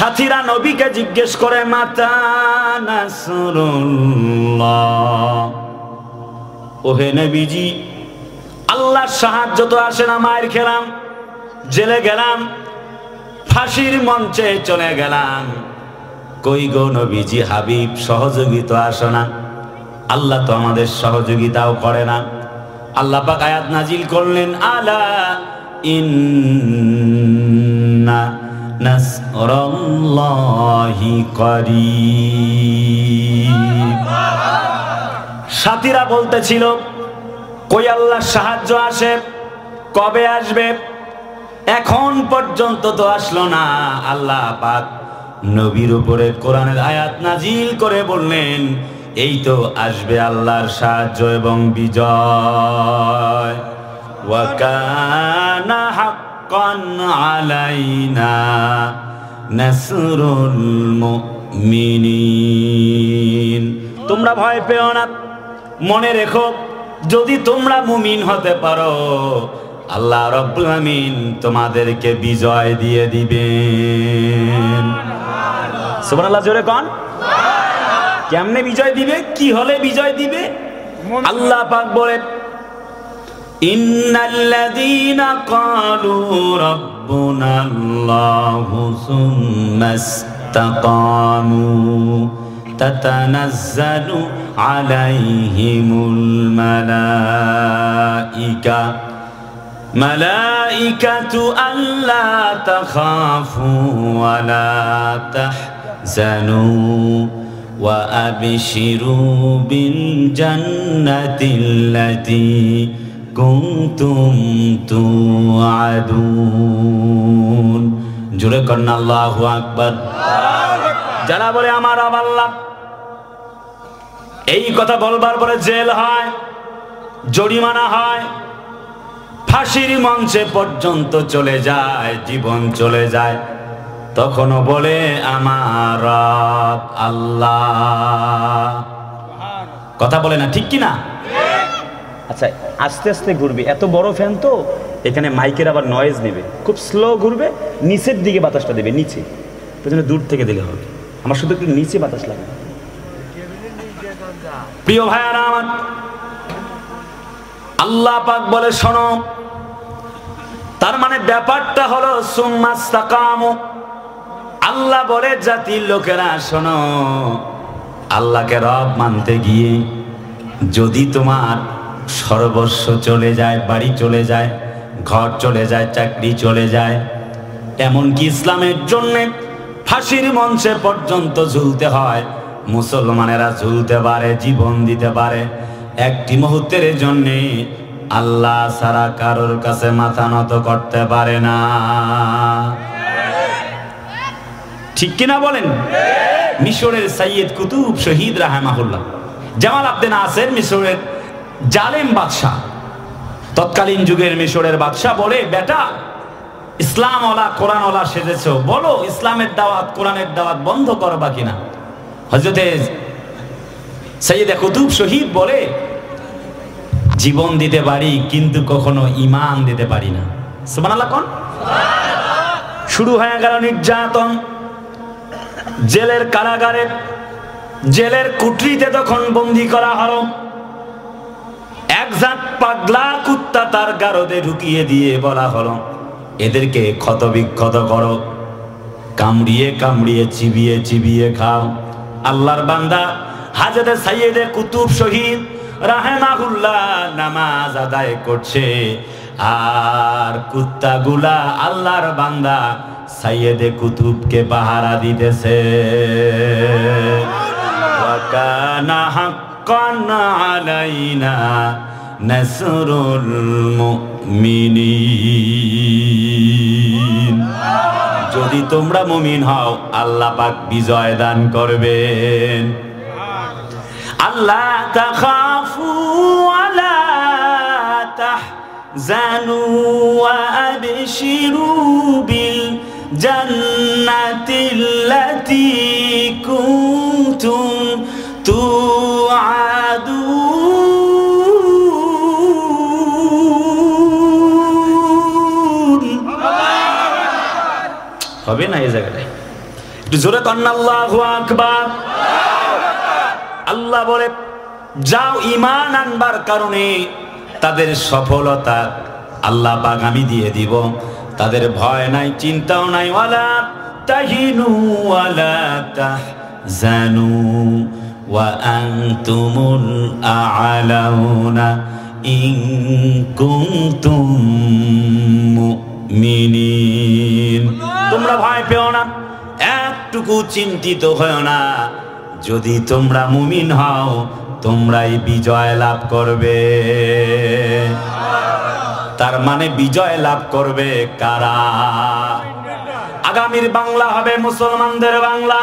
সাথীরা নবীকে জিজ্ঞেস করে মাতা নাসরুল্লাহ, ওহে নবীজি আল্লাহর সাহায্য তো আসে না, মায়ের খেলাম, জেলে গেলাম, ফাঁসির মঞ্চে চলে গেলাম, কই গো নবীজি হাবিব সহযোগিতা আসে না, আল্লাহ তো আমাদের সহযোগিতাও করে না। আল্লাহ পাক আয়াত নাজিল করলেন আলা ইন্না নাসরাল্লাহি করিব। সাথীরা বলতেছিল কই আল্লাহর সাহায্য আসে, কবে আসবে, এখন পর্যন্ত তো আসলো না। আল্লাহ পাক নবীর উপরে কোরআনের আয়াত নাজিল করে বললেন এই তো আসবে আল্লাহর সাহায্য এবং বিজয়। ওয়া কানা হাক্কান আলাইনা নাসরুল মুমিনিন। তোমরা ভয় পেও না, মনে রেখো যদি তোমরা মুমিন হতে পারো আল্লাহ রাব্বুল আমিন তোমাদেরকে বিজয় দিয়ে দিবেন। সুবহানাল্লাহ, জোরে কোন কেমনে বিজয় দিবে, কি হলে বিজয় দিবে? আল্লাহ পাক বলে ইন্নাল্লাযীনা ক্বালু রাব্বুনাল্লাহু সুম্মাস্তাকামু তাতানাজ্জালু আলাইহিমুল মালাইকাতু আল্লা তাখাফু ওয়া লা তাহজানু ওয়া আবশিরু বিল জান্নাতিল্লাতী কুনতুম তুআদুন। জোরে করুন আল্লাহু আকবার। যারা বলে আমার আল্লাহ, এই কথা বলবার পরে জেল হয়, জরিমানা হয়, ফাঁসির মঞ্চে পর্যন্ত চলে যায়, জীবন চলে যায়, তখনও বলে আমার রব আল্লাহ। কথা বলে না, ঠিক কি না? আচ্ছা, আস্তে আস্তে ঘুরবে, এত বড় ফ্যান তো এখানে মাইকের আবার নয়েজ দিবে, খুব স্লো ঘুরবে, নিচের দিকে বাতাসটা দেবে, নিচে, পেছনে দূর থেকে দিলে হবে, আমার শুধু একটু নিচে বাতাস লাগে। প্রিয় ভাইয়ারা আমার, আল্লাহ পাক বলে শোনো, তার মানে ব্যাপারটা হলো সুম্মাস্তাকামু। আল্লাহ বলে জাতির লোকেরা শোনো, আল্লাহকে রব মানতে গিয়ে যদি তোমার সর্বস্ব চলে যায়, বাড়ি চলে যায়, ঘর চলে যায়, চাকরি চলে যায়, এমনকি ইসলামের জন্য ফাঁসির মঞ্চে পর্যন্ত ঝুলতে হয়, মুসলমানেরা ঝুলতে পারে, জীবন দিতে পারে, একটি মুহূর্তের জন্যে আল্লাহ ছাড়া কারোর কাছে মাথা নত করতে পারে না। ঠিক কিনা বলেন? মিশরের সাইয়েদ কুতুব শহীদ রাহিমাহুল্লাহ, জামাল আবদে নাসের মিশরের জালেম বাদশাহ, তৎকালীন যুগের মিশরের বাদশাহ বলে, বেটা ইসলাম ওয়ালা কোরআন ওয়ালা সেজেছো, বলো ইসলামের দাওয়াত কোরআনের দাওয়াত বন্ধ করবা কিনা? হযরতে সাইয়েদ কুতুব শহীদ বলে, জীবন দিতে পারি কিন্তু কখনো ঈমান দিতে পারি না। সুবহানাল্লাহ কোন? শুরু হয়ে গেল নির্যাতন, জেলের কারাগারে, জেলের কুঠরিতে তখন বন্দী করা হলো, একজাত পাগলা কুত্তা তার গারদে ঢুকিয়ে দিয়ে বলা হলো এদেরকে ক্ষত বিক্ষত করো, কামড়িয়ে কামড়িয়ে চিবিয়ে চিবিয়ে খাও। আল্লাহর বান্দা হযরত সাইয়েদ কুতুব শহীদ রাহিমাহুল্লাহ নামাজ আদায় করছে, আর কুত্তাগুলা আল্লাহর বান্দা সাইয়েদ কুতুবকে পাহারা দিতেছে। ওয়া কানা হাক্কান আলাইনা নাসরুল মুমিনিন। যদি তোমরা মুমিন হও আল্লাহ পাক বিজয় দান করবেন। আল্লাহ তাখাফু ওয়া লা তাহজানু ওয়া আবশিরু বিল জান্নাতিল্লাতী কুনতুম তুআদুন। হবে না এই জায়গাটায়? জোরে কন্না আল্লাহু আকবার। আল্লাহ বলে যাও ঈমান আনবার কারণে তাদের সফলতা আল্লাহ পাক আমি দিয়ে দিব, তাদের ভয় নাই, চিন্তাও নাই। ওয়ালা তাহিনু ওয়ালা তাহজানু ওয়া আনতুমুল আ'লাউনা ইন কুনতুম মুমিনিন। তোমরা ভয় পেও না, একটুকু চিন্তিত হও না, যদি তোমরা মুমিন হও তোমরাই বিজয় লাভ করবে। তার মানে বিজয় লাভ করবে কারা? আগামীর বাংলা হবে মুসলমানদের বাংলা।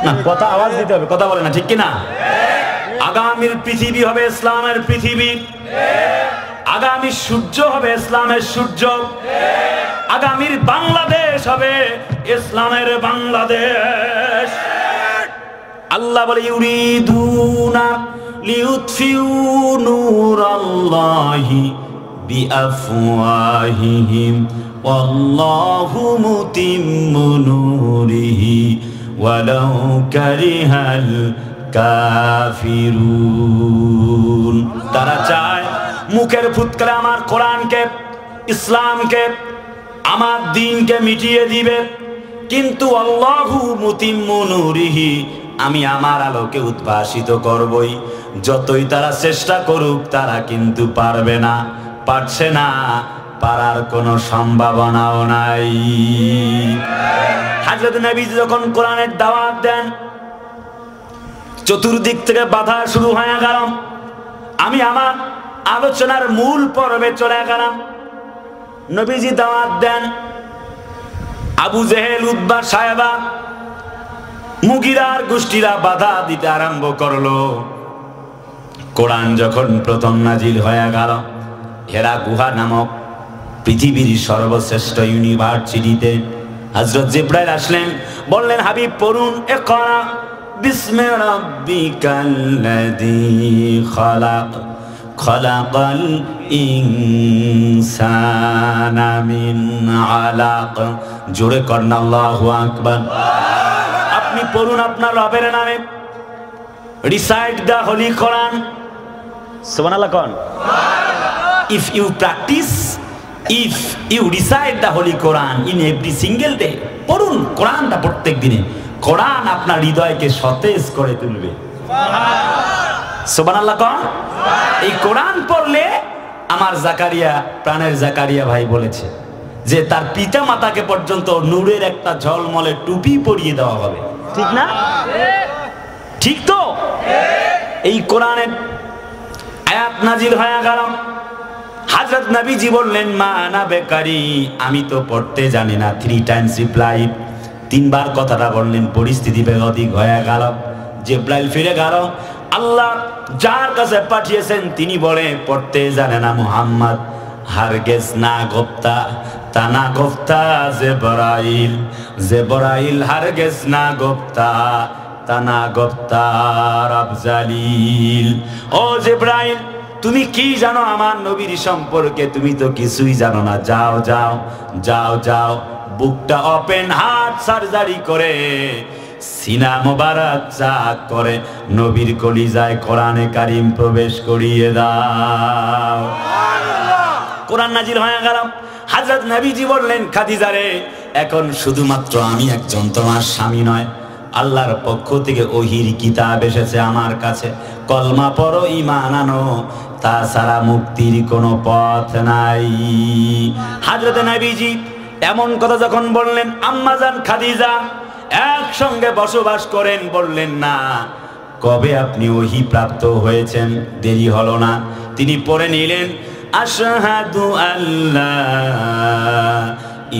না, কথা আওয়াজ দিতে হবে, কথা বলে না, ঠিক কিনা? আগামীর পৃথিবী হবে ইসলামের পৃথিবী, আগামী সূর্য হবে ইসলামের সূর্য, আগামীর বাংলাদেশ হবে ইসলামের বাংলাদেশ। আল্লাহ বলে ইউরিদুনা লিউতফিউ নূরাল্লাহি বিআফওয়াহিহিম ওয়াল্লাহু মুতিম্মু নূরিহি ওয়ালাউ কারিহাল কাফিরুন। তারা চায় মুখের ফুৎকারে আমার কোরআনকে, ইসলামকে, আমার দ্বীনকে মিটিয়ে দিবে, কিন্তু আল্লাহু মুতিম্মু নূরিহি, আমি আমার আলোকে উদ্ভাসিত করবই। যতই তারা চেষ্টা করুক তারা কিন্তু পারবে না, পারছে না, পারার কোনো সম্ভাবনাও নাই। হযরত নবী যখন কোরআনের দাওয়াত দেন, চতুর্দিক থেকে বাধা শুরু হয়ে গেল। আমি আমার আলোচনার মূল পর্বে চলে গেলাম। নবীজি দাওয়াত দেন, আবু জেহেল, উতবা, সায়বা, মুগিরার গোষ্ঠীরা বাধা দিতে আরম্ভ করলো। কোরআন যখন প্রথম নাজিল হয়ে গেল হেরা গুহা নামক পৃথিবীর সর্বশ্রেষ্ঠ ইউনিভার্সিটিতে, হযরত জিবরাইল আসলেন, বললেন হাবিব পড়ুন, ইকরা বিসমি রাব্বিকাল্লাযী খালাক খালাকাল ইনসানা মিন আলাক। জোরে করেন আল্লাহু আকবার। আপনি পড়ুন আপনার রবের নামে, রিসাইট দ্য হোলি কোরআন। সুবহানাল্লাহ কোন? If you practice, if you recite the holy Quran in every single day, পড়ুন কোরআনটা প্রত্যেক দিনে, কোরআন আপনার হৃদয়কে সতেজ করে তুলবে। সুবহানাল্লাহ কোন? এই কোরআন পড়লে, আমার জাকারিয়া, প্রাণের জাকারিয়া ভাই বলেছে যে তার পিতা মাতাকে পর্যন্ত নূরের একটা ঝলমলে টুপি পরিয়ে দেওয়া হবে, ঠিক না? ঠিক তো? এই কোরআনের আয়াত নাজিল হয়ে গেল। হযরত নবীজি বললেন মা আনা বেকারি, আমি তো পড়তে জানি না। 3 টাইমস রিপ্লাইড, 3 বার কথাটা বললেন। পরিস্থিতি বেগতিক হয়ে গেল। জিবরাইল ফিরে গেল, আল্লাহ যার কাছে পাঠিয়েছেন তিনি বলে পড়তে জানে না মুহাম্মদ। হারগেজ না গোপ্তা, তা না গোপ্তা জিবরাইল, জিবরাইল হারগেজ না গোপ্তা, তা না গোপ্তা রাবজালিল। ও জিবরাইল, তুমি কি জানো আমার নবীর সম্পর্কে? তুমি তো কিছুই জানো না। যাও যাও যাও যাও, বুকটা ওপেন হার্ট সার্জারি করে, সিনা মোবারক চাক করে নবীর কলিজায় কোরআনে কারিম প্রবেশ করিয়ে দাও। কোরআন নাজিল হয়ে গেল। হযরত নবীজি বললেন খাদিজা রে, এখন শুধুমাত্র আমি একজন তোমার স্বামী নয়, আল্লাহর পক্ষ থেকে ওহির কিতাব এসেছে আমার কাছে। কলমা পড়ো, ঈমান আনো, তাছাড়া মুক্তির কোনো পথ নাই। হযরত নবীজি এমন কথা যখন বললেন, আম্মাজান খাদিজা একসঙ্গে বসবাস করেন, বললেন না কবে আপনি ওহী প্রাপ্ত হয়েছেন। দেরি হলো না, তিনি পড়ে নিলেন আশহাদু আল্লা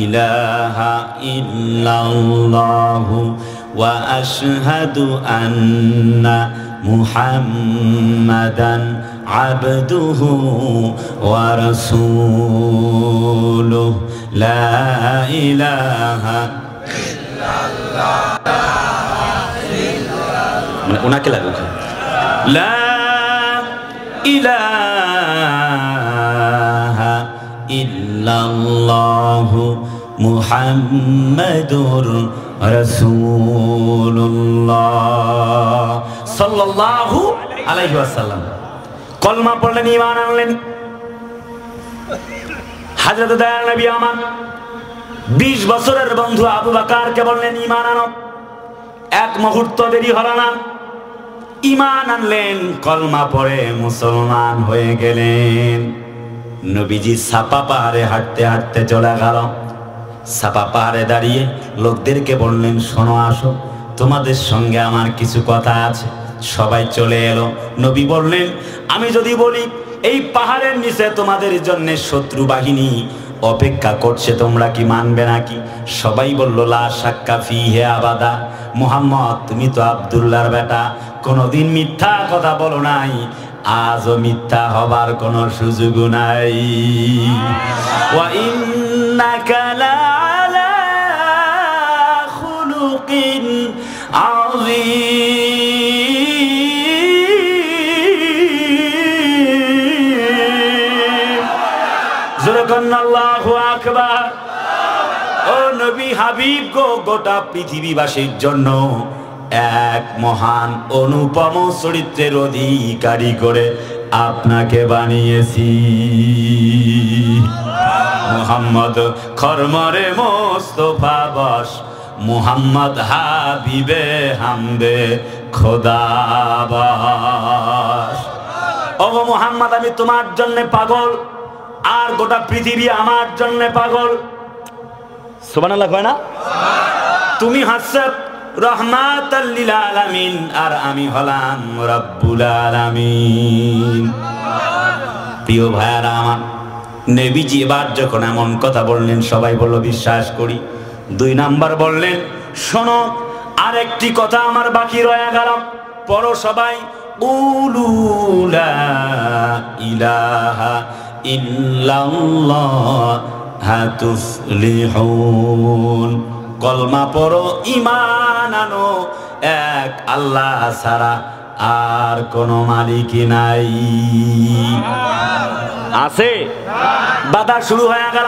ইলাহা ইল্লাল্লাহু ওয়া আশহাদু আন্না মুহাম্মাদান আবদুহু ওয়া রাসূলুহু লা ইলাহা মানে ওনাকে লাগুক, লা ইলাহা ইল্লাল্লাহু মুহাম্মাদুর রাসূলুল্লাহ সাল্লাল্লাহু আলাইহি ওয়াসাল্লাম। কলমা পড়লেন, ঈমান আনলেন। হযরত দয়াল নবী আমার 20 বছরের বন্ধু আবু বকরকে বললেন, ঈমান আনো। এক মুহূর্ত দেরি হলো না, ঈমান আনলেন, কলমা পড়ে মুসলমান হয়ে গেলেন। নবীজি সাফা পাহাড়ে হাঁটতে হাঁটতে চলে গেল। সাফা পাহাড়ে দাঁড়িয়ে লোকদেরকে বললেন, শোনো, আসো, তোমাদের সঙ্গে আমার কিছু কথা আছে। সবাই চলে এলো। নবী বললেন, আমি যদি বলি এই পাহাড়ের নিচে তোমাদের জন্য শত্রু বাহিনী অপেক্ষা করছে, তোমরা কি মানবে নাকি? সবাই বলল, লা শাক্কা ফিহি আবাদা। মুহাম্মদ, তুমি তো আব্দুল্লাহর বেটা, কোনোদিন মিথ্যা কথা বলো নাই, আজও মিথ্যা হবার কোনো সুযোগ নাই। ওয়া ইন্নাকা লাআলা খুলুকিন আযীম। আল্লাহু আকবার। ও নবী হাবিব গো, গোটা পৃথিবীবাসীর জন্য এক মহান অনুপম চরিত্রের অধিকারী করে আপনাকে বানিয়েছি। মুহাম্মদ খরমরে মোস্তফা বস, মুহাম্মদ হাবিবে হামদে খোদা বাস। ও মুহাম্মদ, আমি তোমার জন্য পাগল, আর গোটা পৃথিবী আমার জন্য পাগল। সুবহানাল্লাহ কয় না? তুমি হচ্ছে রহমাতাল লিল আলামিন, আর আমি হলাম রব্বুল আলামিন। প্রিয় ভাইরা আমার, নবীজি এবার যখন এমন কথা বললেন, সবাই বলল বিশ্বাস করি। 2 নাম্বার বললেন, শোনো, আরেকটি কথা আমার বাকি রয়ে গেল, পড়ো সবাই, কুলু লা ইলাহা ইল্লাল্লাহ তুফলিহুন। কলমা পড়ো, ঈমান আনো, এক আল্লাহ ছাড়া আর কোন মালিক নাই। আছে? বাধা শুরু হয়ে গেল।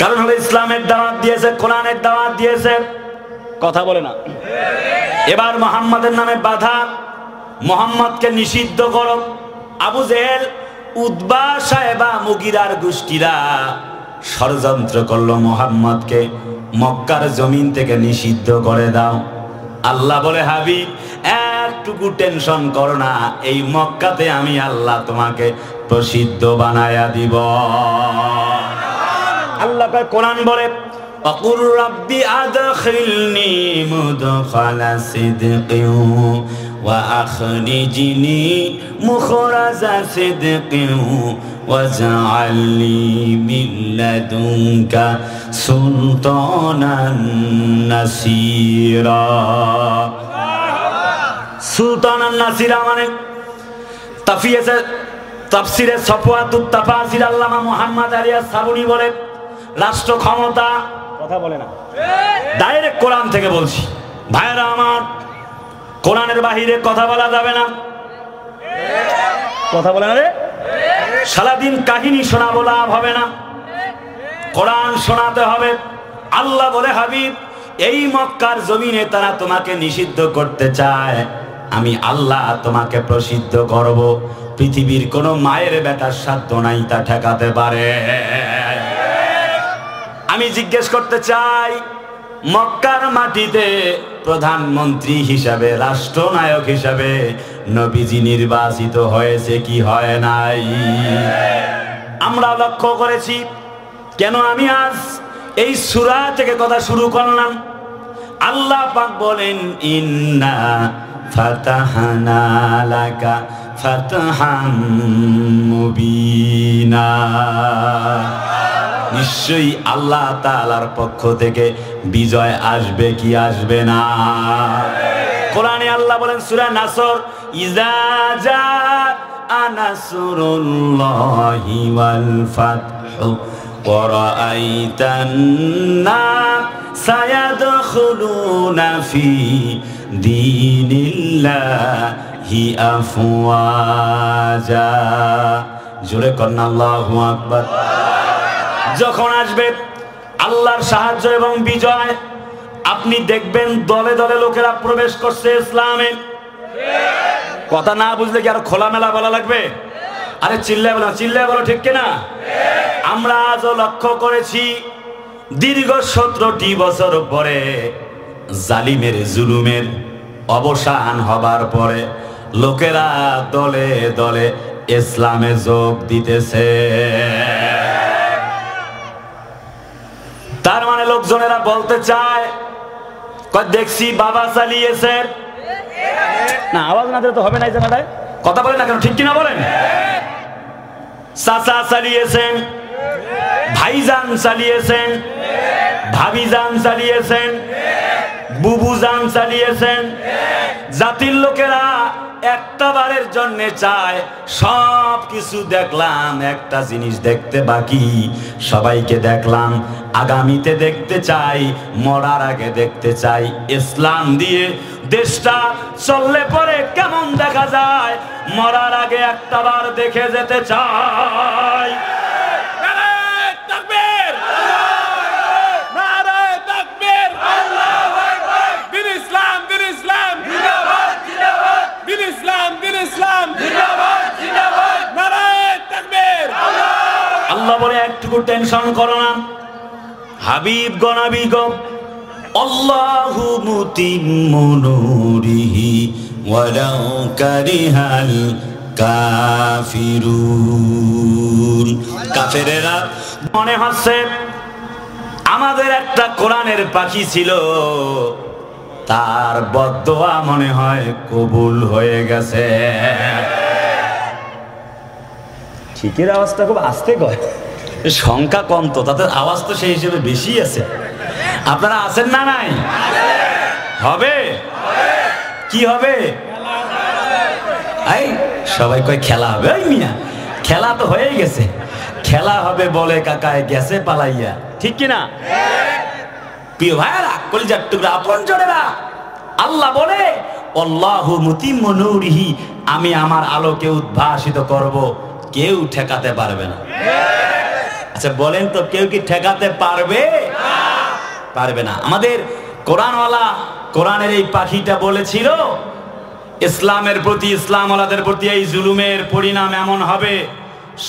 কারণ হলো ইসলামের দাওয়াত দিয়েছে, কোরআনের দাওয়াত দিয়েছে, কথা বলে না। এবার মুহাম্মাদের নামে বাধা, মুহাম্মদকে নিষিদ্ধ করো। আবু জেহেল, উতবা, সাহেবা, মুগিরার গোষ্ঠীরা ষড়যন্ত্র করলো, মুহাম্মদকে মক্কার জমিন থেকে নিষিদ্ধ করে দাও। আল্লাহ বলে, হাবিব, একটুকু টেনশন করো না, এই মক্কাতে আমি আল্লাহ তোমাকে প্রসিদ্ধ বানায়া দিব। আল্লাহ কোরআন বলে, আকুর রাব্বি আদখিলনি মুদখালা সিদকিন ওয়া আখরিজনি মুখরাজা সিদকিন ওয়াজআলনি মিন লাদুনকা সুলতানান নাসীরা। সুলতানান নাসীরা মানে তাফসিরে সফওয়াতুত তাফাসির আল্লামা মুহাম্মদ আলিয়া সাবুনি বলে, রাষ্ট্র ক্ষমতা, কথা বলে না, ডাইরেক্ট কোরআন থেকে বলছি। ভাইরা আমার, কোরআনের বাহিরে কথা বলা যাবে না। কথা বলে না রে, সারাদিন কাহিনী শোনাবো, লাভ হবে না, কোরআন শোনাতে হবে। আল্লাহ বলে, হাবিব, এই মক্কার জমিনে তারা তোমাকে নিষিদ্ধ করতে চায়, আমি আল্লাহ তোমাকে প্রসিদ্ধ করব। পৃথিবীর কোন মায়ের বেটার সাধ্য নাই তা ঠেকাতে পারে। আমি জিজ্ঞেস করতে চাই, মক্কার মাটিতে প্রধানমন্ত্রী হিসাবে, রাষ্ট্রনায়ক হিসাবে নবীজি নির্বাচিত হয়েছে কি হয় নাই? আমরা লক্ষ্য করেছি। কেন আমি আজ এই সূরা থেকে কথা শুরু করলাম? আল্লাহ পাক বলেন, ইন্না ফাতাহনা লাকা ফাতহাম মুবিনা। নিশ্চয়ই আল্লাহ তাআলার পক্ষ থেকে বিজয় আসবে কি আসবে না? কোরআনে আল্লাহ বলেন সূরা নাসর, ইযা জাআ নাসরুল্লাহি ওয়াল ফাতহু ওয়া রাআইতান নাসা ইয়াদখুলুনা ফি দীনিল্লাহি আফওয়াজা। জোরে কন্না আল্লাহু আকবার। যখন আসবে আল্লাহর সাহায্য এবং বিজয়, আপনি দেখবেন দলে দলে লোকেরা প্রবেশ করছে ইসলামে। কথা না বুঝলে কি আরো খোলামেলা বলা লাগবে? আরে চিল্লায় বলো, চিল্লায় বলো, ঠিক কিনা? আমরা আজও লক্ষ্য করেছি দীর্ঘ 17টি বছর পরে জালিমের জুলুমের অবসান হবার পরে লোকেরা দলে দলে ইসলামে যোগ দিতেছে। তার মানে লোকজনেরা বলতে চায়, দেখছি বাবা চালিয়েছে না, আওয়াজ না দিলে তো হবে না। এই জায়গাটায় কথা বলেন না কেন, ঠিক কিনা বলেন? চাচা চালিয়েছেন, ভাইজান চালিয়েছেন, ভাবিজান চালিয়েছেন, বুবুজান চালিয়েছেন। জাতির লোকেরা একটা বারের জন্য চায় সব কিছু দেখলাম, একটা জিনিস দেখতে বাকি। সবাইকে দেখলাম, আগামীতে দেখতে চাই, মরার আগে দেখতে চাই ইসলাম দিয়ে দেশটা চললে পরে কেমন দেখা যায়, মরার আগে একটা বার দেখে যেতে চাই। আল্লাহ বলে একটুকু টেনশন করো না হাবিব গনাবিগম, আল্লাহু মুতিম্মু নূরিহি ওয়ালাউ কারিহাল কাফিরুন। কাফেরেরা মনে হচ্ছে আমাদের একটা কোরআনের পাখি ছিল, তার বদদোয়া মনে হয় কবুল হয়ে গেছে। ঠিকের আওয়াজটা খুব আস্তে কয়, সংখ্যা কম তো, তাদের আওয়াজ তো সেই হিসেবে বেশি আছে। আপনারা আছেন না? নাই হবে? কি হবে? এই সবাই কয় খেলা হবে। ওই মিয়া, খেলা তো হয়ে গেছে। খেলা হবে বলে কাকায় গেছে পালাইয়া, ঠিক কিনা? প্রিয় ভাইরা, কলিজার টুকরা আপনজনেরা, আল্লাহ বলে আল্লাহু মুতিম্মু নূরিহি, আমি আমার আলোকে উদ্ভাসিত করব, কেউ ঠেকাতে পারবে না। আচ্ছা বলেন তো, কেউ কি ঠেকাতে পারবে? পারবে না। আমাদের কোরআনওয়ালা, কোরআনের এই পাখিটা বলেছিল ইসলামের প্রতি, ইসলামওয়ালাদের প্রতি এই জুলুমের পরিণাম এমন হবে,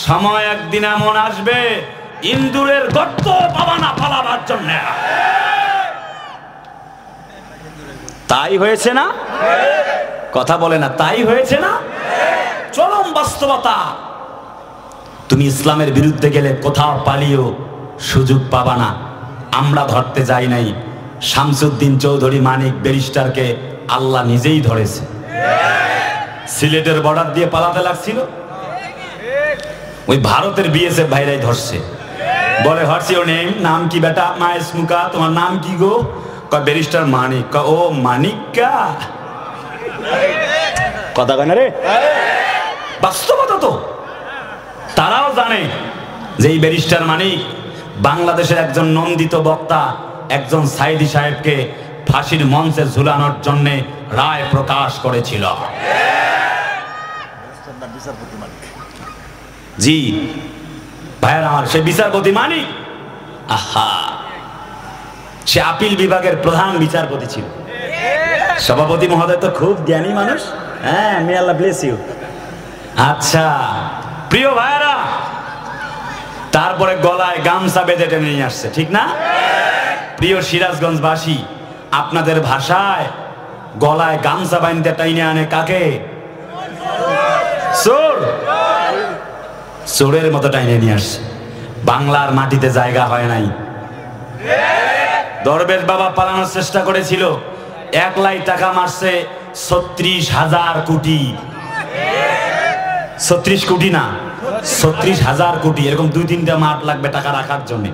সময় একদিন এমন আসবে ইন্দুরের গর্ত পাবা না পালাবার জন্য। তাই হয়েছে না? কথা বলে না, তাই হয়েছে না? চরম বাস্তবতা। তুমি ইসলামের বিরুদ্ধে গেলে কোথাও পালিয়েও সুযোগ পাবা না। আমরা ধরতে যাই নাই, শামসুদ্দিন চৌধুরী মানিক ব্যারিস্টারকে আল্লাহ নিজেই ধরেছে। সিলেটের বর্ডার দিয়ে পালাতে লাগছিল, ওই ভারতের বিএসএফ ভাইরাই ধরছে। বলে হোয়াটস ইওর নেম, নাম কি বেটা? মায়েস মুকা, তোমার নাম কি গো? কয় ব্যারিস্টার মানিক। ও মানিকা, কথা কয় না রে, বাস্তবতা তো। তারাও জানে যে এই ব্যারিস্টার মানিক বাংলাদেশের একজন নন্দিত বক্তা, একজন সাইদি সাহেবকে ফাঁসির মঞ্চে ঝুলানোর জন্য রায় প্রকাশ করেছিল। জি ভাইয়ের আমার, সে বিচারপতি মানিক, আহা, সে আপিল বিভাগের প্রধান বিচারপতি ছিল। সভাপতি মহোদয় তো খুব জ্ঞানী মানুষ। হ্যাঁ, মে আল্লাহ ব্লেস ইউ। আচ্ছা প্রিয় ভাইয়েরা, তারপরে গলায় গামছা বেঁধে টেনে নিয়ে আসছে, ঠিক না? প্রিয় সিরাজগঞ্জবাসী, আপনাদের ভাষায় গলায় গামছা বাঁধতে টাইনে আনে কাকে? চোর। চোরের মতো টাইনে নিয়ে আসছে। বাংলার মাটিতে জায়গা হয় নাই। দরবেশ বাবা পালানোর চেষ্টা করেছিল, 1 লাখ টাকা মারছে 36,000 কোটি। 36 কোটি না, 36,000 কোটি। এরকম 2-3টা মাঠ লাগবে টাকা রাখার জন্য।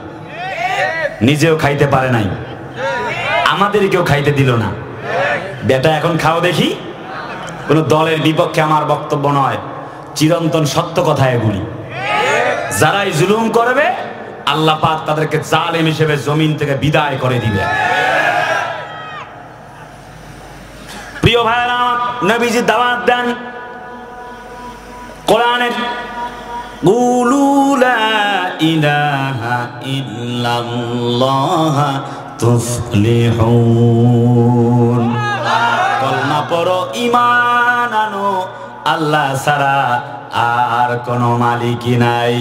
নিজেও খাইতে পারে নাই, আমাদেরকেও খাইতে দিল না। বেটা এখন খাও দেখি। কোন দলের বিপক্ষে আমার বক্তব্য নয়, চিরন্তন সত্য কথা এগুলি। যারাই জুলুম করবে আল্লাহ পাক তাদেরকে জালেম হিসেবে জমিন থেকে বিদায় করে দিবে। প্রিয় ভাইরা, নবীজি দাওয়াত দেন কোরআনের, কুলু লা ইলাহা ইল্লাল্লাহ তুফলিহুন। কলমা পড়ো, ঈমান আনো, আল্লাহ ছাড়া আর কোন মালিকই নাই।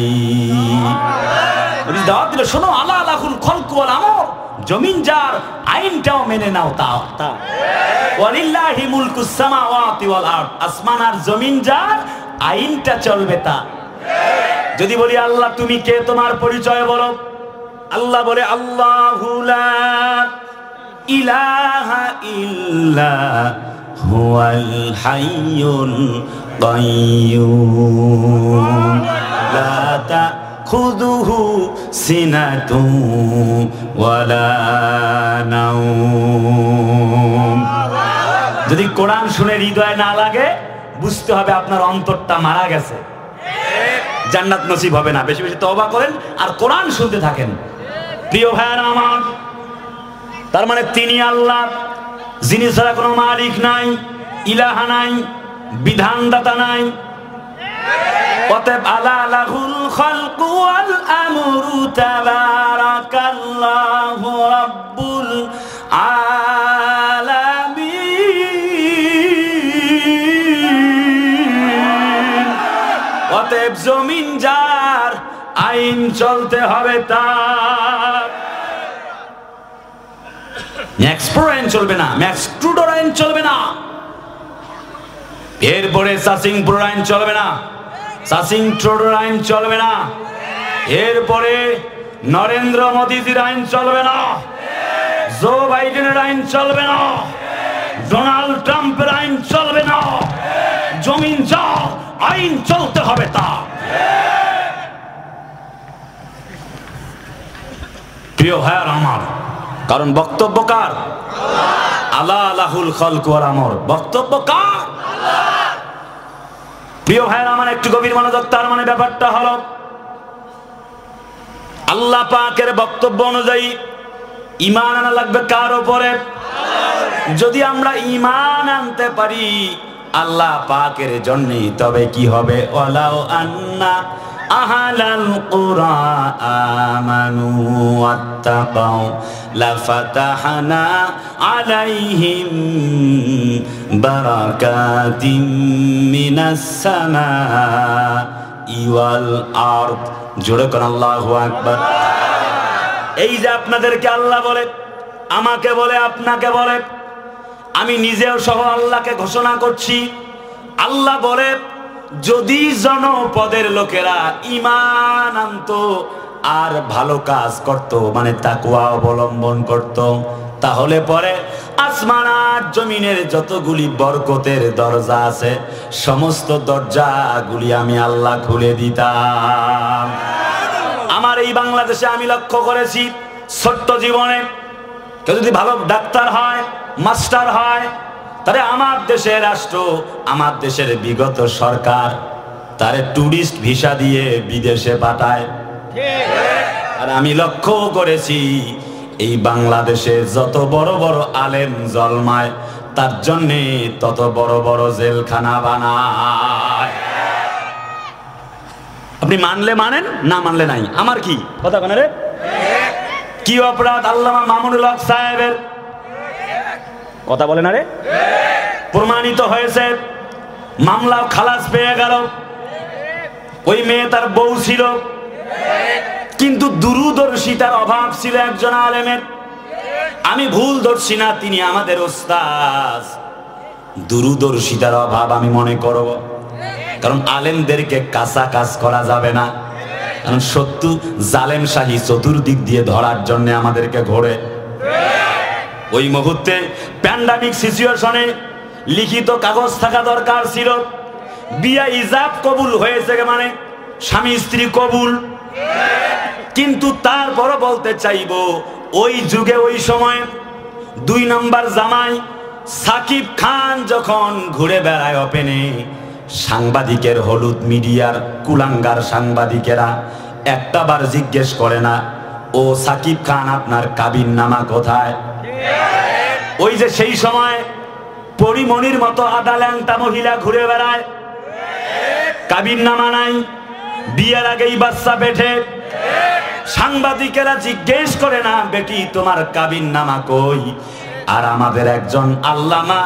দাওয়াত দিল, শোনো, আল্লাহ লাহুল খালকু ওয়াল আমর, জমিন যার, আইনটাও মেনে নাও তাও। ওয়ালিল্লাহি মুলকুস সামাওয়াতি ওয়াল আরদ, আসমান আর জমিন যার, আইনটা চলবে তা। যদি বলি আল্লাহ তুমি কে, তোমার পরিচয় বলো। আল্লাহ বলে আল্লাহু লা ইলাহা ইল্লা হুয়াল হাইয়ুল কাইয়্যুম লা তাখুযুহু সিনাতুন ওয়ালা নাওম। যদি কোরআন শুনে হৃদয় না লাগে, বুঝতে হবে আপনার অন্তরটা মারা গেছে, জান্নাত নসিব হবে না। বেশি বেশি তওবা করেন আর কোরআন শুনতে থাকেন। প্রিয় ভাইরা আমার, তার মানে তিনি আল্লাহ, যিনি ছাড়া কোনো মালিক নাই, ইলাহা নাই, বিধানদাতা নাই। অতএব আলা লাহুল খালকু ওয়াল আমরু তাবারাকাল্লাহু রাব্বুল আলামিন। অতএব জমিন যার, আইন চলতে হবে তার। ম্যাক্সপ্রো আইন চলবে না, ম্যাক্সট্রুডোর আইন চলবে না, এরপরে সাসিংপুর আইন চলবে না, সাসিংট্রোডোর আইন চলবে না, এরপরে নরেন্দ্র মোদীজির আইন চলবে না, জো বাইডেনের আইন চলবে না, ডোনাল্ড ট্রাম্পের আইন চলবে না। জমিন যা, আইন চলতে হবে তা। প্রিয় ভাইয়ার আমার, কারণ বক্তব্য কার? আল্লাহ লাহুল খালকু ওয়াল আমর, বক্তব্য কার? প্রিয় ভাইয়ার আমার, একটু গভীর মনোযোগ। তার মানে ব্যাপারটা হলো, আল্লাহ পাকের বক্তব্য অনুযায়ী ঈমান আনা লাগবে কার উপরে? যদি আমরা ঈমান আনতে পারি আল্লাহ পাকের জন্য, তবে কি হবে? ওয়ালাউ আন্না আহলাল কুরা আমানু ওয়াত্তাকাউ লাফাতাহনা আলাইহিম বারাকাতিম মিনাস সামাই ওয়াল আরদ। জোরে কোন আল্লাহু আকবার। এই যে আপনাদেরকে আল্লাহ বলে, আমাকে বলে, আপনাকে বলে, আমি নিজেও সহ আল্লাহকে ঘোষণা করছি। আল্লাহ বলে, যদি জনপদের লোকেরা ঈমান আনতো আর ভালো কাজ করত, মানে তাকওয়া অবলম্বন করত, তাহলে পরে আসমান আর জমিনের যতগুলি বরকতের দরজা আছে, সমস্ত দরজাগুলি আমি আল্লাহ খুলে দিতাম। আমার এই বাংলাদেশে আমি লক্ষ্য করেছি, ছোট্ট জীবনে কেউ যদি ভালো ডাক্তার হয়, মাস্টার হয়, তারে আমার দেশের রাষ্ট্র, আমার দেশের বিগত সরকার তারে টুরিস্ট ভিসা দিয়ে বিদেশে পাঠায়। আর আমি লক্ষ্য করেছি, এই বাংলাদেশে যত বড় বড় আলেম জন্মায়, তার জন্যে তত বড় বড় জেলখানা বানায়। আপনি মানলে মানেন, না মানলে নাই, আমার কি কথা কেন রে? কি অপরাধ আল্লামা মামুনুল হক সাহেবের? কথা বলে না রে? প্রমাণিত হয়েছে, মামলা খালাস পেয়ে গেল। ওই মেয়ে তার বউ ছিল, কিন্তু দূরদর্শিতার অভাব ছিল একজন আলেমের। আমি ভুল ধরছি না, তিনি আমাদের ওস্তাদ। দূরদর্শিতার অভাব আমি মনে করব, কারণ আলেমদেরকে কাঁচা কাজ করা যাবে না, কারণ শত্রু জালেম শাহী চতুর্দিক দিয়ে ধরার জন্য আমাদেরকে ঘোরে। ওই মুহূর্তে প্যান্ডামিক সিচুয়েশনে লিখিত কাগজ থাকা দরকার ছিল। বিয়া ইজাব কবুল হয়েছে, মানে স্বামী স্ত্রী কবুল। কিন্তু তারপরও বলতে চাইব, ওই যুগে ওই সময় 2 নম্বর জামাই সাকিব খান যখন ঘুরে বেড়ায় ওপেনে, সাংবাদিকের, হলুদ মিডিয়ার কুলাঙ্গার সাংবাদিকেরা একটাবার জিজ্ঞেস করে না, ও সাকিব খান আপনার কাবিননামা কোথায়? ওই যে সেই সময় পরিমণির মতো আদাল্যাংটা মহিলা ঘুরে বেড়ায়, কাবিননামা নাই, বিয়ের আগেই বাচ্চা পেটে। সাংবাদিকেরা জিজ্ঞেস করে না বেটি তোমার কাবিননামা কই? আর আমাদের একজন আল্লামা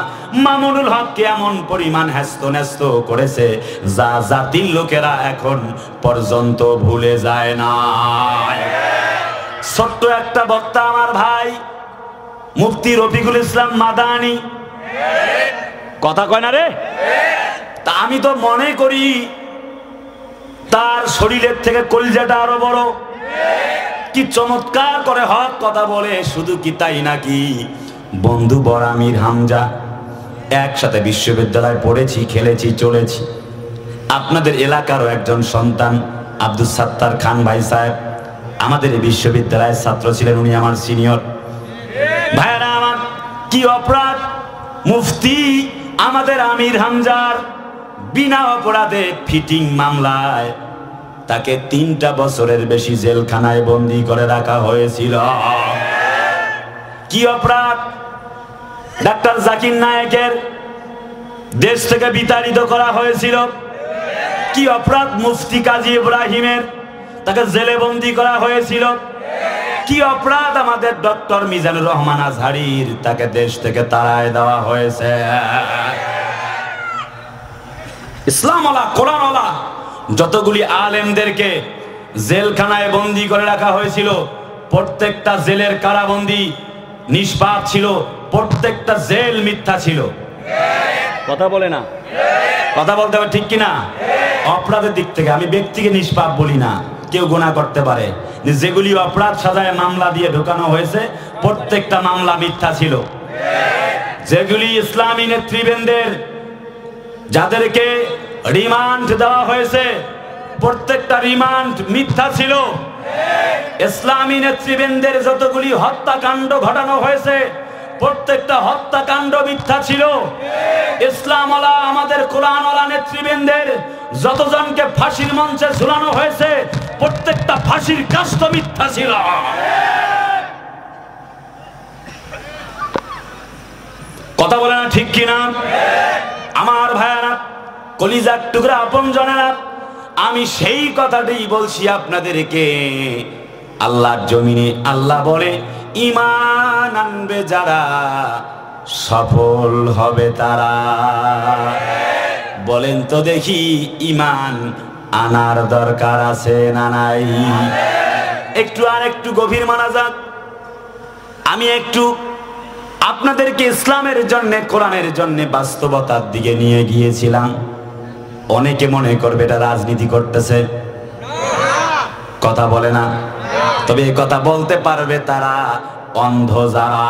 মামুনুল হককে এমন পরিমাণ হ্যাস্ত করেছে যা জাতির লোকেরা এখন পর্যন্ত ভুলে যায় না। ছোট্ট একটা বক্তা আমার ভাই মুফতি রফিকুল ইসলাম মাদানী, কথা কয় না রে? তা আমি তো মনে করি তার শরীরের থেকে কলিজাটা আরো বড়। কি চমৎকার করে হক কথা বলে। শুধু কি তাই নাকি, বন্ধু বড় আমির হামজা একসাথে বিশ্ববিদ্যালয়ে পড়েছি, খেলেছি, চলেছি। আপনাদের এলাকারও একজন সন্তান আব্দুল সাত্তার খান ভাই সাহেব আমাদের এই বিশ্ববিদ্যালয়ের ছাত্র ছিলেন, উনি আমার সিনিয়র। ভাইরা আমার, কি অপরাধ! মুফতি আমাদের আমির হামজার বিনা অপরাধে ফিটিং মামলায় তাকে 3টা বছরের বেশি জেলখানায় বন্দী করে রাখা হয়েছিল। কি অপরাধ! ডাক্তার জাকির নায়েকের দেশ থেকে বিতাড়িত করা হয়েছিল। কি অপরাধ! মুফতি কাজী ইব্রাহিমের তাকে জেলে বন্দী করা হয়েছিল। কি অপরাধ! আমাদের ডক্টর মিজানুর রহমান আজহারির তাকে দেশ থেকে তাড়ায় দেওয়া হয়েছে। ইসলামওয়ালা কোরআনওয়ালা যতগুলি আলেমদেরকে জেলখানায় বন্দী করে রাখা হয়েছিল, প্রত্যেকটা জেলের কারাবন্দী নিষ্পাপ ছিল, প্রত্যেকটা জেল মিথ্যা ছিল। কথা বলে না? কথা বলতে হবে ঠিক কিনা? অপরাধের দিক থেকে আমি ব্যক্তিকে নিষ্পাপ বলি না, কেউ গুনাহ করতে পারে। যেগুলি অপরাধ সাজায় মামলা দিয়ে ঢোকানো হয়েছে প্রত্যেকটা মামলা মিথ্যা ছিল। যেগুলি ইসলামী নেতৃবৃন্দের যাদেরকে রিমান্ড দেওয়া হয়েছে প্রত্যেকটা রিমান্ড মিথ্যা ছিল। ইসলামী নেতৃবৃন্দের যতগুলি হত্যাকাণ্ড ঘটানো হয়েছে প্রত্যেকটা হত্যাকাণ্ড মিথ্যা ছিল। ইসলামওয়ালা আমাদের কোরআনওয়ালা নেতৃবৃন্দের যতজনকে ফাঁসির মঞ্চে ঝুলানো হয়েছে প্রত্যেকটা ফাঁসির কাষ্ট মিথ্যা ছিল। কথা বলে না ঠিক কিনা? আমার ভাইয়ারা, কলিজার টুকরা আপনজনেরা, আমি সেই কথাটাই বলছি আপনাদেরকে। আল্লাহর জমিনে আল্লাহ বলে ঈমান আনবে যারা সফল হবে তারা। বলেন তো দেখি ঈমান আনার দরকার আছে না নাই? একটু আর একটু গভীর মানাজাত। আমি একটু আপনাদেরকে ইসলামের জন্য কোরআনের জন্য বাস্তবতার দিকে নিয়ে গিয়েছিলাম। অনেকে মনে করবে এটা রাজনীতি করতেছে, কথা বলে না। তবে এই কথা বলতে পারবে তারা অন্ধ যারা।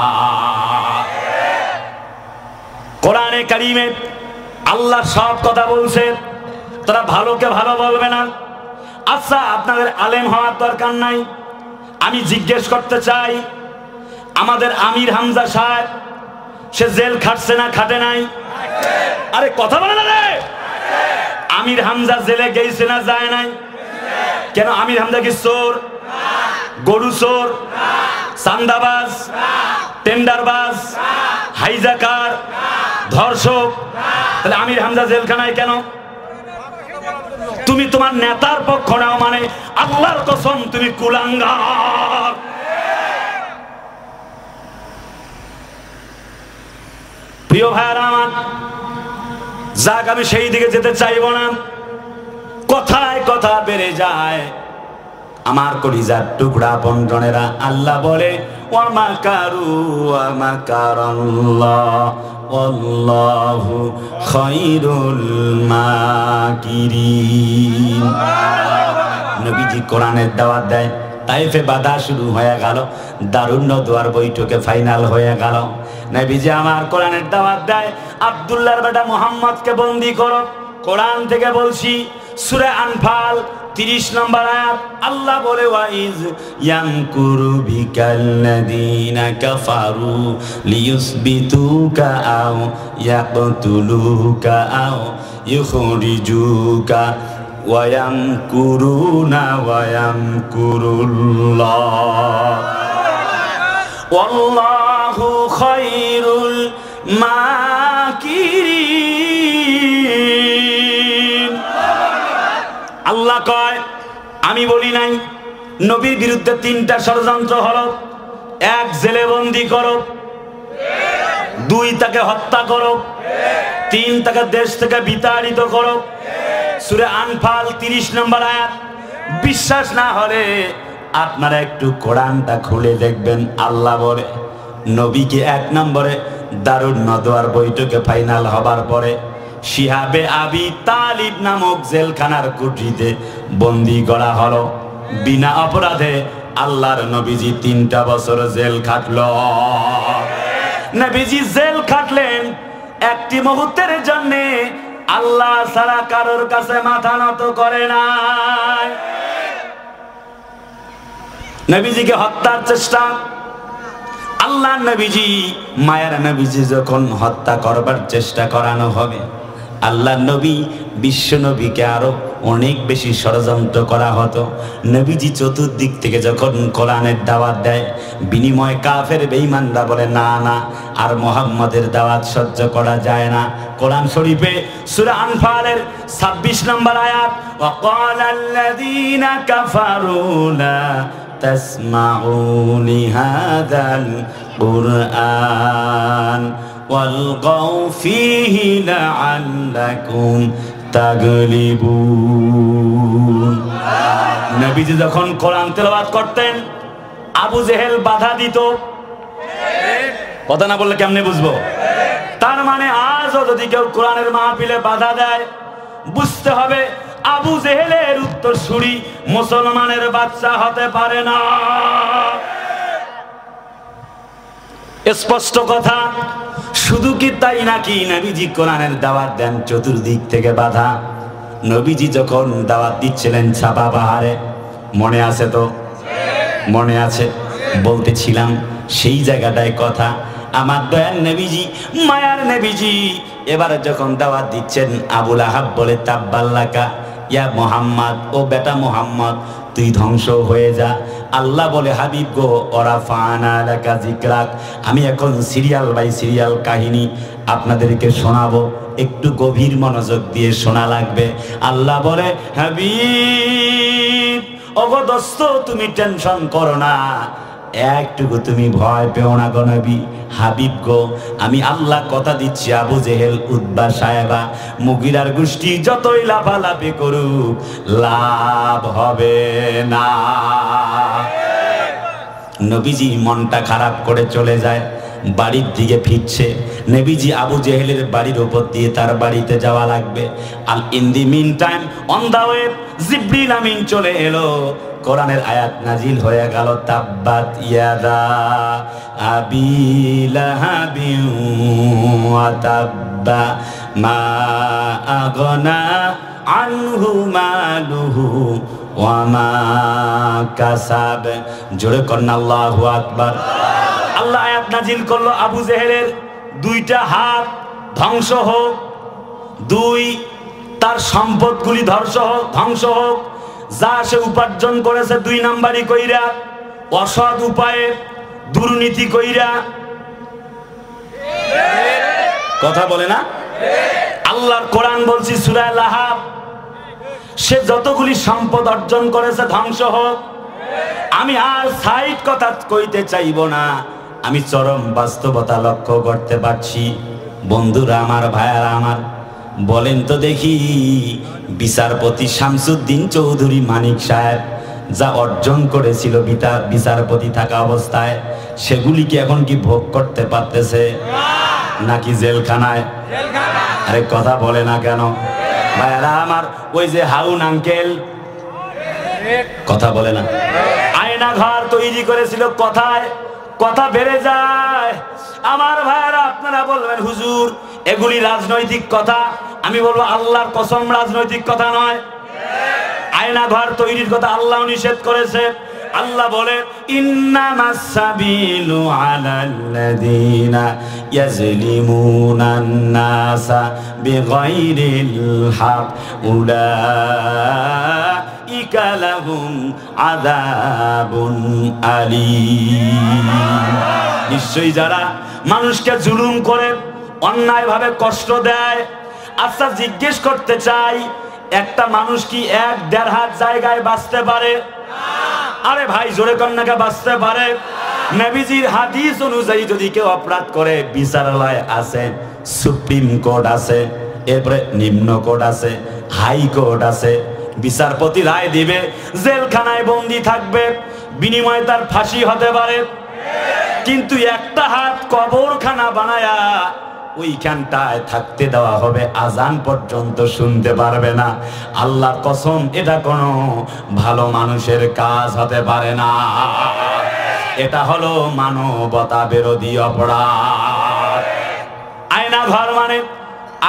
কোরআনে কারিমে আল্লাহ সব কথা বলছে, তারা ভালোকে ভালো বলবে না। আচ্ছা, আপনাদের আলেম হওয়ার দরকার নাই। আমি জিজ্ঞেস করতে চাই, আমাদের আমির হামজা সাহেব সে জেল খাটছে না খাটে নাই? আরে কথা বলে না রে। আমির হামজা জেলে গেছে না যায় নাই? কেন? আমির হামজা কি চোর, গরু চোর, চান্দাবাজ, টেন্ডারবাজ, হাইজাকার, ধর্ষক? তাহলে আমির হামজা জেলখানায় কেন? তুমি তোমার নেতার পক্ষ নাও মানে আল্লাহর কসম তুমি কুলাঙ্গার। প্রিয় ভাইরা আমার, যাক আমি সেই দিকে যেতে চাইব না। কথায় কথা বেড়ে যায়। আমার কলিজার টুকরা বন্ধনেরা, আল্লাহ বলে ওয়া মাকারু ওয়া মাকারাল্লাহ ওয়াল্লাহু খায়রুল মাকিরিন। নবীজি কোরআনের দাওয়াত দেয়, তাইফে বাধা শুরু হয়ে গেল, দারুণ নদওয়ার বৈঠকে ফাইনাল হয়ে গেল। নবীজি আমার কোরআনের দাওয়াত দেয়, আব্দুল্লাহর বেটা মুহাম্মদকে বন্দী করো। কোরআন থেকে বলছি, সূরা আনফাল 30 নম্বর আয়াত। আল্লাহ বলে ওয়াইজ ইয়ামকুরু বিকাল্লাযীনা কাফারু লিয়ুসবিতুকা আও ইয়াকতুলুকা আও ইখরিজুকা ওয়া ইয়ামকুরুনা ওয়া ইয়ামকুরুল্লাহ ওয়াল্লাহু খায়রুল মাকিরিন। আল্লাহ কয়, আমি বলি নাই, নবীর বিরুদ্ধে 3টা ষড়যন্ত্র হলো। 1, জেলে বন্দী করো, 2, তাকে হত্যা করো, 3, তাকে দেশ থেকে বিতাড়িত করো। সূরা আনফাল 30 নম্বর আয়াত। বিশ্বাস না হলে আপনারা একটু কোরআনটা খুলে দেখবেন। আল্লাহ বলে নবীকে 1 নম্বরে দারুন নদওয়ার বৈঠকে ফাইনাল হবার পরে শিহাবে আবি তালিব নামক জেলখানার কুঠিতে বন্দী করা হলো। বিনা অপরাধে আল্লাহর নবীজি 3টা বছর জেল খাটলো। নবীজি জেল খাটলেন একটি মুহূর্তের জন্য। আল্লাহ ছাড়া কারোর কাছে মাথা নত করে নাই। নবীজিকে হত্যার চেষ্টা, আল্লাহ নবীজি মায়ের নবীজি যখন হত্যা করবার চেষ্টা করানো হবে, আল্লাহ নবী বিশ্ব নবীকে আরো অনেক বেশি ষড়যন্ত্র করা হতো। নবীজি চতুর্দিক থেকে যখন কোরআনের দাওয়াত দেয়, বিনিময় কাফের বেঈমানরা বলে না না, আর মুহাম্মাদের দাওয়াত সহ্য করা যায় না। কোরআন শরীফে সূরা আনফালের 26 নম্বর আয়াত, ওয়াকালাল্লাযীনা কাফারু লা তাসমাউ লিহাযাল কুরআন ওয়ালগাউ ফীহি লাআল্লাকুম তাগলিবুন। নবীজি যখন কোরআন তেলাওয়াত করতেন, আবু জেহেল বাধা দিত। কথা না বললে কেমনে বুঝবো? তার মানে আজও যদি কেউ কোরআনের মাহফিলে বাধা দেয়, বুঝতে হবে আবু জেহেলের উত্তরসূরি মুসলমানের বাচ্চা হতে পারে না। স্পষ্ট কথা। শুধু কি তাই নাকি, নবীজি কোরআনের দাওয়াত দেন, চতুর্দিক থেকে বাধা। নবীজি যখন দাওয়াত দিচ্ছিলেন ছাপা পাহাড়ে, মনে আছে তো? মনে আছে? বলতেছিলাম সেই জায়গাটায় কথা। আমার দয়ার নবীজি, মায়ার নবীজি এবারে যখন দাওয়াত দিচ্ছেন, আবুল আহাব বলে তাব্বাল্লাকা ইয়া মুহাম্মদ, ও বেটা মুহাম্মদ তুই ধ্বংস হয়ে যা। আল্লাহ বলে হাবিব গো, ওরাফানা লাকা যিকরাক, আমি এখন সিরিয়াল বাই সিরিয়াল কাহিনী আপনাদেরকে শোনাবো, একটু গভীর মনোযোগ দিয়ে শোনা লাগবে। আল্লাহ বলে হাবিব, ওগো দোস্ত তুমি টেনশন করো না, একটুকু তুমি ভয় পেও না গো নবী। হাবিব গো, আমি আল্লাহ কথা দিচ্ছি, আবু জেহেল, উতবা, সায়বা, মুগিরার গোষ্ঠী যতই লাফালাফি করুক লাভ হবে না। নবীজি মনটা খারাপ করে চলে যায়, বাড়ির দিকে ফিরছে। নবীজি আবু জেহেলের বাড়ির উপর দিয়ে তার বাড়িতে যাওয়া লাগবে। আর in the mean time on the way জিবরিল আমিন চলে এলো। কোরআনের আয়াত নাজিল হয়ে গেল, তাব্বাত ইয়াদা আবি লাহাবিন ওয়া তাব্বা মা আগনা আনহু মালুহু ওয়া মা কাসাব। জোরে কন্না আল্লাহু আকবার। আল্লাহ আয়াত নাজিল করলো, আবু জেহেলের 2টা হাত ধ্বংস হোক, 2 তার সম্পদগুলি ধ্বংস হোক, যা সে উপার্জন করেছে 2 নাম্বারি কইরা, অসৎ উপায়ে দুর্নীতি কইরা। কথা বলে না? আল্লাহর কোরআন বলছি সূরা লাহাব, সে যতগুলি সম্পদ অর্জন করেছে ধ্বংস হোক। আমি আর সাইড কথা কইতে চাইব না, আমি চরম বাস্তবতা লক্ষ্য করতে পারছি। বন্ধুরা আমার, ভাইয়ারা আমার, বলেন তো দেখি, বিচারপতি শামসুদ্দিন চৌধুরী মানিক সাহেব যা অর্জন করেছিল বিচারপতি থাকা অবস্থায়, সেগুলিকে এখন কি ভোগ করতে পারতেছে নাকি জেলখানায়? আরে কথা বলে না কেন ভাইয়ারা আমার? ওই যে হারুন আঙ্কেল, কথা বলে না, আয়না ঘর তৈরি করেছিল, কথায় কথা বেড়ে যায়। আমার ভাইয়ারা, আপনারা বলবেন হুজুর এগুলি রাজনৈতিক কথা, আমি বলবো আল্লাহর কসম রাজনৈতিক কথা নয়। আয়না ঘর তৈরির কথা আল্লাহ নিষেধ করেছে। আল্লাহ বলে ইন্নামাস সাবিলু আলাল্লাযীনা ইয়াজলিমুনান নাসা বিগাইরিল হক উলাইকা লাহুম আযাবুন আলীম। নিশ্চয়ই যারা মানুষকে জুলুম করে, অন্যায়ভাবে কষ্ট দেয়। আচ্ছা জিজ্ঞেস করতে চাই, একটা মানুষ কি 1-1.5 হাত জায়গায় বাঁচতে পারে? আরে ভাই জোরে কন্যাকে বাঁচতে পারে। নবীজির হাদিস অনুযায়ী যদি কেউ অপরাধ করে বিচারালয় আছে, সুপ্রিম কোর্ট আছে, এরপরে নিম্ন কোর্ট আছে, হাই কোর্ট আছে। বিচারপতি রায় দিবে, জেলখানায় বন্দি থাকবে, বিনিময়ে তার ফাঁসি হতে পারে। কিন্তু একটা হাত কবরখানা বানায়া ওইখানটায় থাকতে দেওয়া হবে, আজান পর্যন্ত শুনতে পারবে না। আল্লাহর কসম, এটা কোনো ভালো মানুষের কাজ হতে পারে না। এটা হলো মানবতা বিরোধী অপরাধ। আয়না ঘর মানে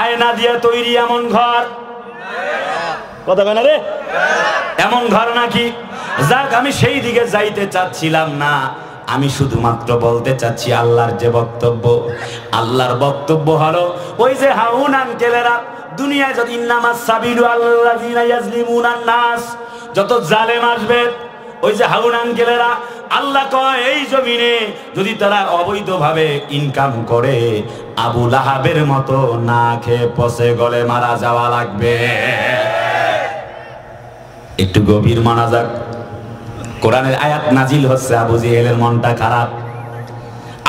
আয়না দিয়ে তৈরি এমন ঘর, কথা বলে না রে, এমন ঘর নাকি? যাক, আমি সেই দিকে যাইতে চাচ্ছিলাম না। আমি শুধুমাত্র বলতে চাচ্ছি আল্লাহর যে বক্তব্য, আল্লাহর বক্তব্য হলো ওই যে হাউন আঙ্কেলেরা দুনিয়ায় যদি ইন্নামাস সাবিলু আল্লাযিনা ইয়াজলিমুনান নাস, যত জালেম আসবে, ওই যে হাউন আঙ্কেলেরা, আল্লাহ কয় এই জমিনে যদি তারা অবৈধভাবে ইনকাম করে আবু লাহাবের মতো না খেয়ে পচে গলে মারা যাওয়া লাগবে। একটু গভীর মনোযোগ। কোরআনের আয়াত নাজিল হচ্ছে, আবু জেহেলের মনটা খারাপ।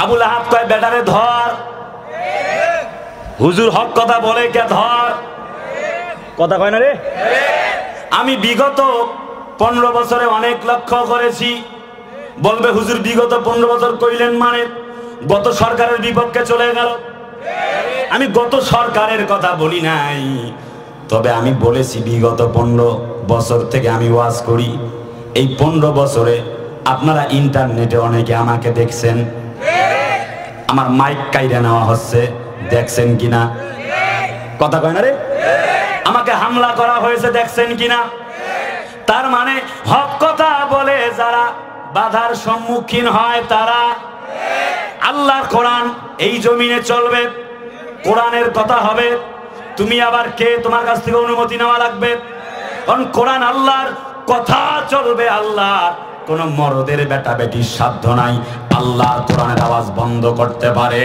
আবু লাহাব কয় বেটারে ধর। হুজুর হক কথা বলে কে ধর, কথা কয় না রে। আমি বিগত 15 বছরে অনেক লক্ষ্য করেছি। বলবে হুজুর বিগত 15 বছর কইলেন মানে গত সরকারের বিপক্ষে চলে গেল। আমি গত সরকারের কথা বলি নাই, তবে আমি বলেছি বিগত 15 বছর থেকে আমি ওয়াজ করি। এই 15 বছরে আপনারা ইন্টারনেটে অনেকে আমাকে দেখছেন, আমার মাইক কাইরে নেওয়া হচ্ছে, দেখছেন কিনা, কথা কয় না রে। আমাকে হামলা করা হয়েছে, দেখছেন কিনা। তার মানে হক কথা বলে যারা বাধার সম্মুখীন হয় তারা। আল্লাহর কোরআন এই জমিনে চলবে, কোরআনের কথা হবে। তুমি আবার কে, তোমার কাছ থেকে অনুমতি নেওয়া লাগবে, কারণ কোরআন আল্লাহর কথা চলবে। আল্লাহ কোন মরদের বেটা বেটির সাধ্য নাই আল্লাহর কোরআনের আওয়াজ বন্ধ করতে পারে।